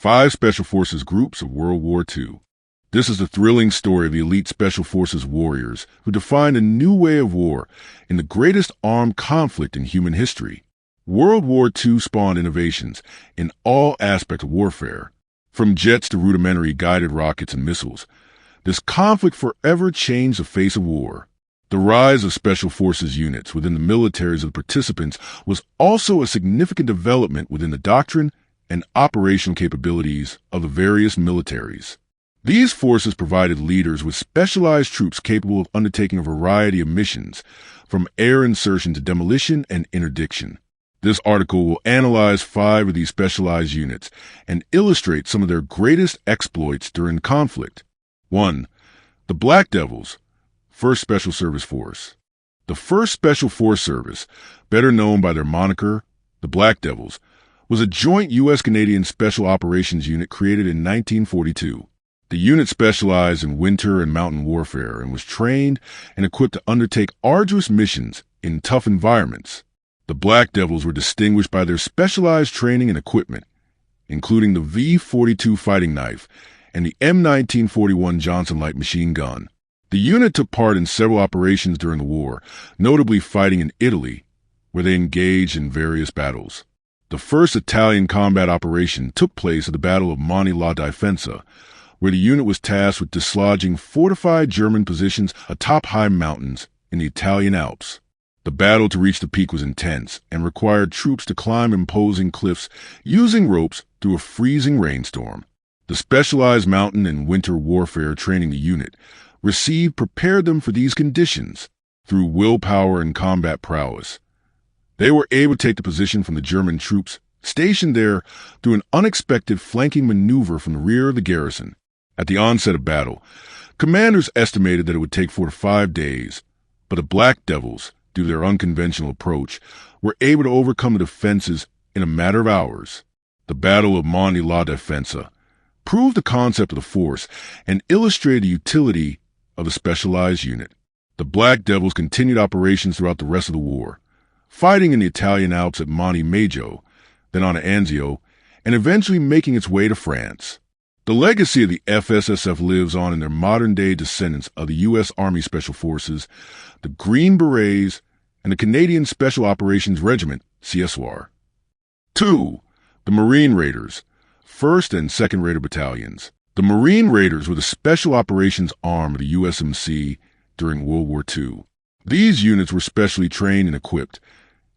Five Special Forces Groups of World War II. This is the thrilling story of the elite Special Forces warriors who defined a new way of war in the greatest armed conflict in human history. World War II spawned innovations in all aspects of warfare, from jets to rudimentary guided rockets and missiles. This conflict forever changed the face of war. The rise of Special Forces units within the militaries of the participants was also a significant development within the doctrine and operational capabilities of the various militaries. These forces provided leaders with specialized troops capable of undertaking a variety of missions, from air insertion to demolition and interdiction. This article will analyze 5 of these specialized units and illustrate some of their greatest exploits during conflict. 1. The Black Devils, 1st Special Service Force. The 1st Special Force Service, better known by their moniker, the Black Devils, was a joint U.S.-Canadian Special Operations Unit created in 1942. The unit specialized in winter and mountain warfare and was trained and equipped to undertake arduous missions in tough environments. The Black Devils were distinguished by their specialized training and equipment, including the V-42 fighting knife and the M1941 Johnson light machine gun. The unit took part in several operations during the war, notably fighting in Italy, where they engaged in various battles. The first Italian combat operation took place at the Battle of Monte la Difensa, where the unit was tasked with dislodging fortified German positions atop high mountains in the Italian Alps. The battle to reach the peak was intense and required troops to climb imposing cliffs using ropes through a freezing rainstorm. The specialized mountain and winter warfare training the unit received prepared them for these conditions through willpower and combat prowess. They were able to take the position from the German troops stationed there through an unexpected flanking maneuver from the rear of the garrison. At the onset of battle, commanders estimated that it would take 4 to 5 days, but the Black Devils, due to their unconventional approach, were able to overcome the defenses in a matter of hours. The Battle of Monte la Difensa proved the concept of the force and illustrated the utility of the specialized unit. The Black Devils continued operations throughout the rest of the war, fighting in the Italian Alps at Monte Maggio, then on to Anzio, and eventually making its way to France. The legacy of the FSSF lives on in their modern-day descendants of the U.S. Army Special Forces, the Green Berets, and the Canadian Special Operations Regiment, CSOR. 2. The Marine Raiders, 1st and 2nd Raider Battalions. The Marine Raiders were the special operations arm of the USMC during World War II. These units were specially trained and equipped,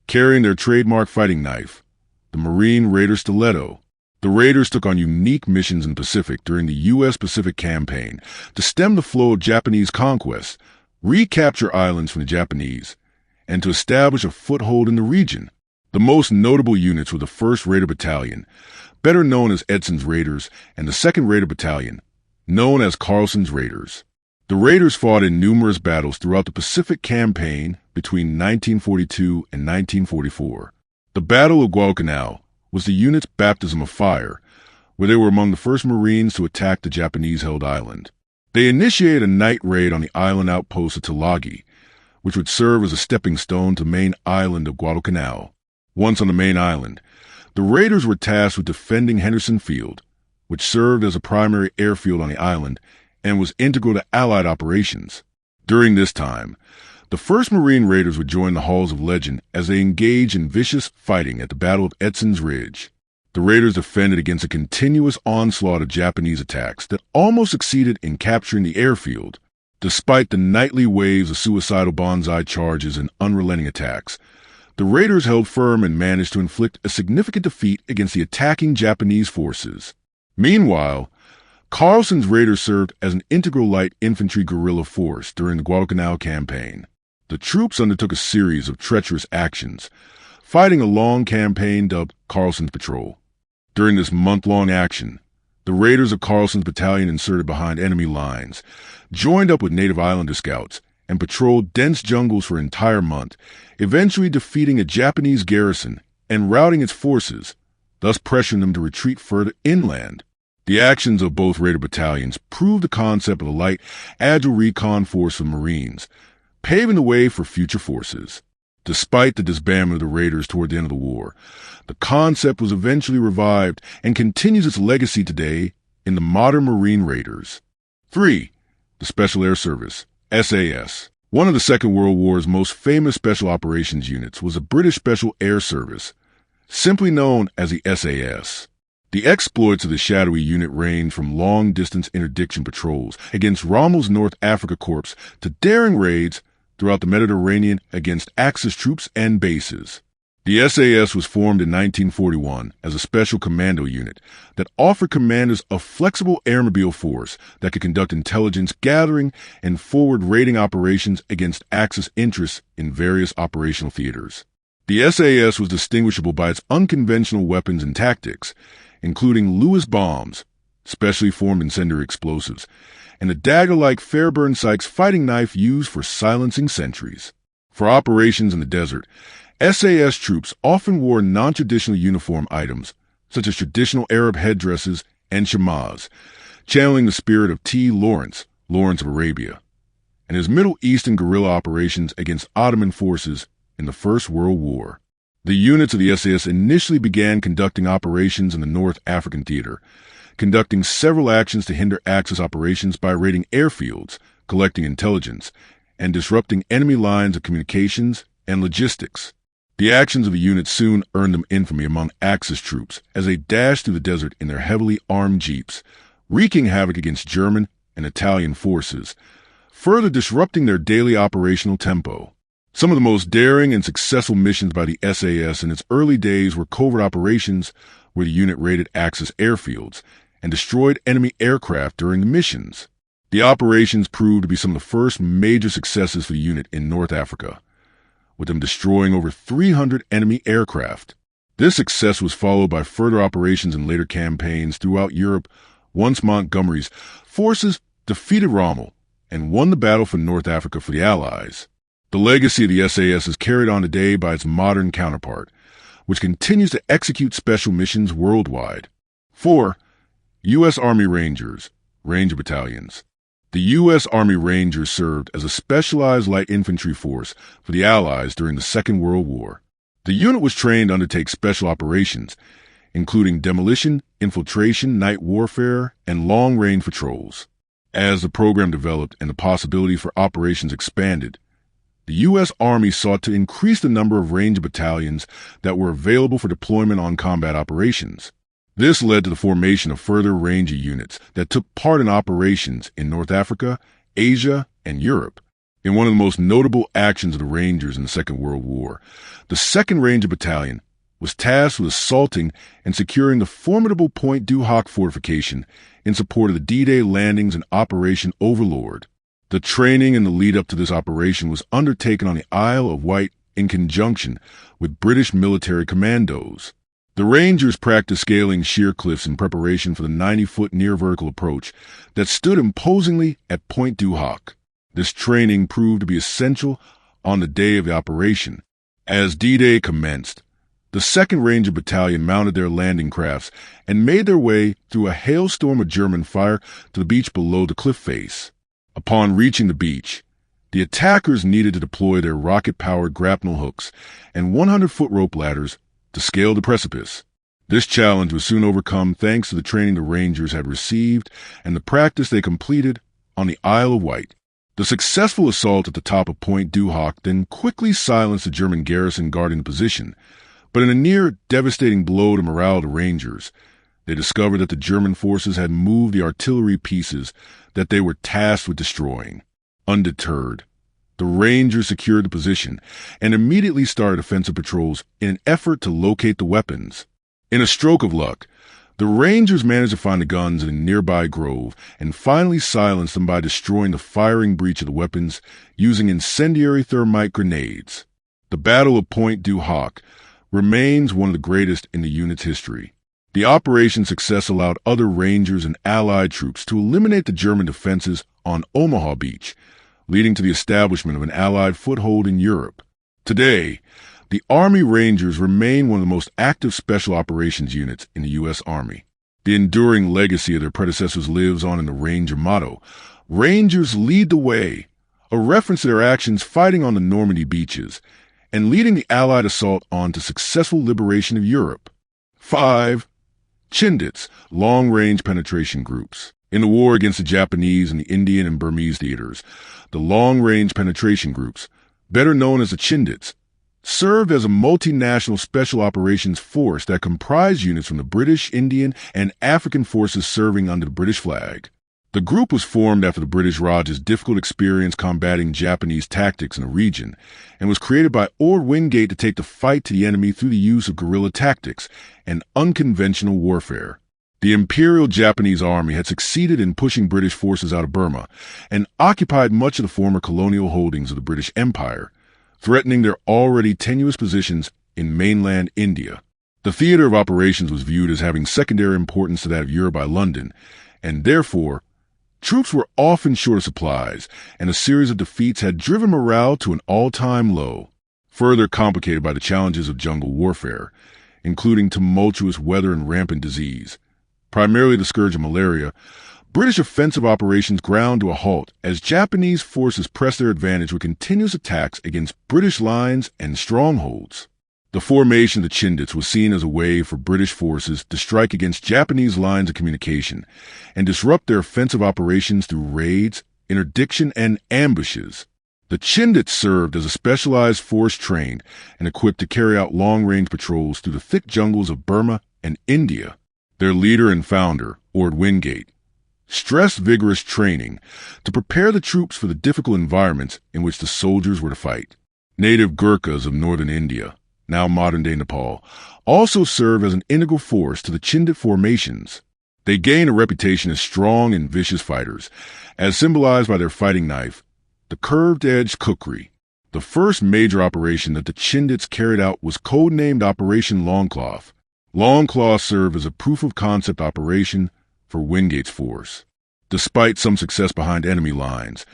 carrying their trademark fighting knife, the Marine Raider Stiletto. The Raiders took on unique missions in the Pacific during the U.S. Pacific Campaign to stem the flow of Japanese conquest, recapture islands from the Japanese, and to establish a foothold in the region. The most notable units were the 1st Raider Battalion, better known as Edson's Raiders, and the 2nd Raider Battalion, known as Carlson's Raiders. The Raiders fought in numerous battles throughout the Pacific Campaign between 1942 and 1944. The Battle of Guadalcanal was the unit's baptism of fire, where they were among the first Marines to attack the Japanese-held island. They initiated a night raid on the island outpost of Tulagi, which would serve as a stepping stone to the main island of Guadalcanal. Once on the main island, the Raiders were tasked with defending Henderson Field, which served as a primary airfield on the island and was integral to Allied operations. During this time, the 1st Marine Raiders would join the Halls of Legend as they engaged in vicious fighting at the Battle of Edson's Ridge. The Raiders defended against a continuous onslaught of Japanese attacks that almost succeeded in capturing the airfield. Despite the nightly waves of suicidal banzai charges and unrelenting attacks, the Raiders held firm and managed to inflict a significant defeat against the attacking Japanese forces. Meanwhile, Carlson's Raiders served as an integral light infantry guerrilla force during the Guadalcanal campaign. The troops undertook a series of treacherous actions, fighting a long campaign dubbed Carlson's Patrol. During this month-long action, the Raiders of Carlson's battalion inserted behind enemy lines, joined up with native islander scouts, and patrolled dense jungles for an entire month, eventually defeating a Japanese garrison and routing its forces, thus pressuring them to retreat further inland. The actions of both Raider battalions proved the concept of a light, agile recon force of Marines, paving the way for future forces. Despite the disbandment of the Raiders toward the end of the war, the concept was eventually revived and continues its legacy today in the modern Marine Raiders. 3. The Special Air Service, SAS. One of the Second World War's most famous special operations units was the British Special Air Service, simply known as the SAS. The exploits of the shadowy unit range from long-distance interdiction patrols against Rommel's North Africa Corps to daring raids throughout the Mediterranean against Axis troops and bases. The SAS was formed in 1941 as a special commando unit that offered commanders a flexible airmobile force that could conduct intelligence gathering and forward raiding operations against Axis interests in various operational theaters. The SAS was distinguishable by its unconventional weapons and tactics, including Lewis bombs, specially formed incendiary explosives, and the dagger-like Fairburn-Sykes fighting knife used for silencing sentries. For operations in the desert, SAS troops often wore non-traditional uniform items, such as traditional Arab headdresses and shamas, channeling the spirit of T. Lawrence of Arabia, and his Middle Eastern guerrilla operations against Ottoman forces in the First World War. The units of the SAS initially began conducting operations in the North African theater, conducting several actions to hinder Axis operations by raiding airfields, collecting intelligence, and disrupting enemy lines of communications and logistics. The actions of the unit soon earned them infamy among Axis troops as they dashed through the desert in their heavily armed jeeps, wreaking havoc against German and Italian forces, further disrupting their daily operational tempo. Some of the most daring and successful missions by the SAS in its early days were covert operations where the unit raided Axis airfields and destroyed enemy aircraft during the missions. The operations proved to be some of the first major successes for the unit in North Africa, with them destroying over 300 enemy aircraft. This success was followed by further operations in later campaigns throughout Europe once Montgomery's forces defeated Rommel and won the battle for North Africa for the Allies. The legacy of the SAS is carried on today by its modern counterpart, which continues to execute special missions worldwide. 4. U.S. Army Rangers, Ranger Battalions. The U.S. Army Rangers served as a specialized light infantry force for the Allies during the Second World War. The unit was trained to undertake special operations, including demolition, infiltration, night warfare, and long-range patrols. As the program developed and the possibility for operations expanded, the U.S. Army sought to increase the number of Ranger battalions that were available for deployment on combat operations. This led to the formation of further Ranger units that took part in operations in North Africa, Asia, and Europe. In one of the most notable actions of the Rangers in the Second World War, the 2nd Ranger Battalion was tasked with assaulting and securing the formidable Point du Hoc fortification in support of the D-Day landings and Operation Overlord. The training and the lead-up to this operation was undertaken on the Isle of Wight in conjunction with British military commandos. The Rangers practiced scaling sheer cliffs in preparation for the 90-foot near-vertical approach that stood imposingly at Point du Hoc. This training proved to be essential on the day of the operation. As D-Day commenced, the 2nd Ranger Battalion mounted their landing crafts and made their way through a hailstorm of German fire to the beach below the cliff face. Upon reaching the beach, the attackers needed to deploy their rocket-powered grapnel hooks and 100-foot rope ladders to scale the precipice. This challenge was soon overcome thanks to the training the Rangers had received and the practice they completed on the Isle of Wight. The successful assault at the top of Point du Hoc then quickly silenced the German garrison guarding the position, but in a near devastating blow to morale of the Rangers, they discovered that the German forces had moved the artillery pieces that they were tasked with destroying. Undeterred, the Rangers secured the position and immediately started offensive patrols in an effort to locate the weapons. In a stroke of luck, the Rangers managed to find the guns in a nearby grove and finally silenced them by destroying the firing breech of the weapons using incendiary thermite grenades. The Battle of Point du Hoc remains one of the greatest in the unit's history. The operation's success allowed other Rangers and Allied troops to eliminate the German defenses on Omaha Beach, leading to the establishment of an Allied foothold in Europe. Today, the Army Rangers remain one of the most active special operations units in the U.S. Army. The enduring legacy of their predecessors lives on in the Ranger motto, "Rangers lead the way," a reference to their actions fighting on the Normandy beaches and leading the Allied assault on to successful liberation of Europe. 5. Chindits, long-range penetration groups. In the war against the Japanese and the Indian and Burmese theaters, the long-range penetration groups, better known as the Chindits, served as a multinational special operations force that comprised units from the British, Indian, and African forces serving under the British flag. The group was formed after the British Raj's difficult experience combating Japanese tactics in the region, and was created by Orde Wingate to take the fight to the enemy through the use of guerrilla tactics and unconventional warfare. The Imperial Japanese Army had succeeded in pushing British forces out of Burma and occupied much of the former colonial holdings of the British Empire, threatening their already tenuous positions in mainland India. The theater of operations was viewed as having secondary importance to that of Europe by London, and therefore, troops were often short of supplies, and a series of defeats had driven morale to an all-time low, further complicated by the challenges of jungle warfare, including tumultuous weather and rampant disease. Primarily the scourge of malaria, British offensive operations ground to a halt as Japanese forces pressed their advantage with continuous attacks against British lines and strongholds. The formation of the Chindits was seen as a way for British forces to strike against Japanese lines of communication and disrupt their offensive operations through raids, interdiction, and ambushes. The Chindits served as a specialized force trained and equipped to carry out long-range patrols through the thick jungles of Burma and India. Their leader and founder, Orde Wingate, stressed vigorous training to prepare the troops for the difficult environments in which the soldiers were to fight. Native Gurkhas of northern India, now modern-day Nepal, also serve as an integral force to the Chindit formations. They gain a reputation as strong and vicious fighters, as symbolized by their fighting knife, the curved-edged kukri. The first major operation that the Chindits carried out was codenamed Operation Longcloth. Longclaw served as a proof-of-concept operation for Wingate's force. Despite some success behind enemy lines,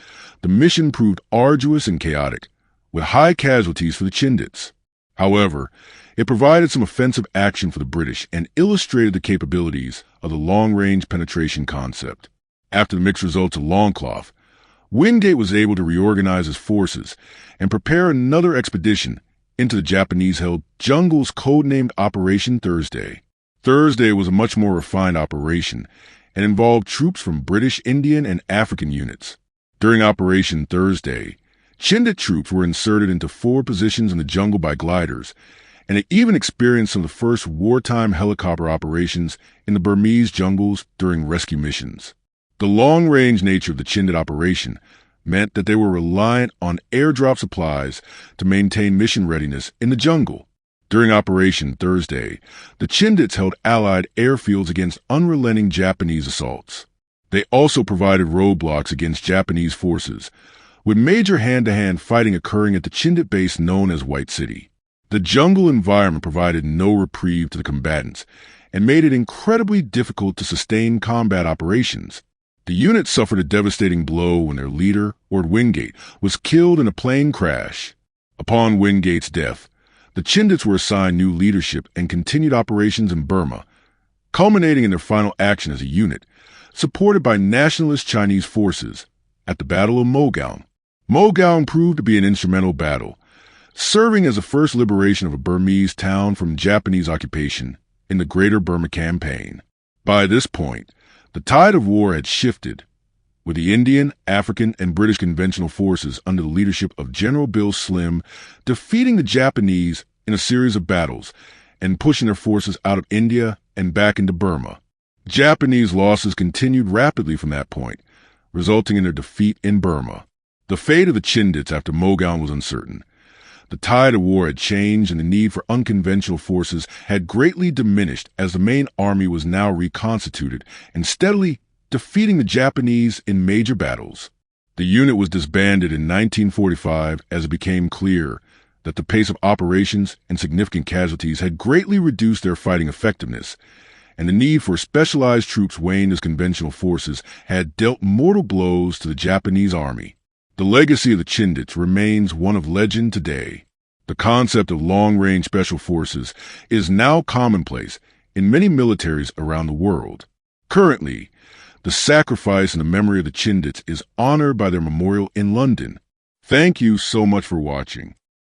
the mission proved arduous and chaotic, with high casualties for the Chindits. However, it provided some offensive action for the British and illustrated the capabilities of the long-range penetration concept. After the mixed results of Longcloth, Wingate was able to reorganize his forces and prepare another expedition into the Japanese-held jungles codenamed Operation Thursday. Thursday was a much more refined operation and involved troops from British, Indian, and African units. During Operation Thursday, Chindit troops were inserted into forward positions in the jungle by gliders, and it even experienced some of the first wartime helicopter operations in the Burmese jungles during rescue missions. The long-range nature of the Chindit operation meant that they were reliant on airdrop supplies to maintain mission readiness in the jungle. During Operation Thursday, the Chindits held Allied airfields against unrelenting Japanese assaults. They also provided roadblocks against Japanese forces, with major hand-to-hand fighting occurring at the Chindit base known as White City. The jungle environment provided no reprieve to the combatants and made it incredibly difficult to sustain combat operations. The unit suffered a devastating blow when their leader, Orde Wingate, was killed in a plane crash. Upon Wingate's death, the Chindits were assigned new leadership and continued operations in Burma, culminating in their final action as a unit, supported by nationalist Chinese forces, at the Battle of Mogaon. Mogaon proved to be an instrumental battle, serving as the first liberation of a Burmese town from Japanese occupation in the Greater Burma Campaign. By this point, the tide of war had shifted, with the Indian, African, and British conventional forces under the leadership of General Bill Slim defeating the Japanese in a series of battles and pushing their forces out of India and back into Burma. Japanese losses continued rapidly from that point, resulting in their defeat in Burma. The fate of the Chindits after Mogaon was uncertain. The tide of war had changed and the need for unconventional forces had greatly diminished as the main army was now reconstituted and steadily defeating the Japanese in major battles. The unit was disbanded in 1945 as it became clear that the pace of operations and significant casualties had greatly reduced their fighting effectiveness, and the need for specialized troops weighing as conventional forces had dealt mortal blows to the Japanese army. The legacy of the Chindits remains one of legend today. The concept of long-range special forces is now commonplace in many militaries around the world. Currently, the sacrifice and the memory of the Chindits is honored by their memorial in London. Thank you so much for watching.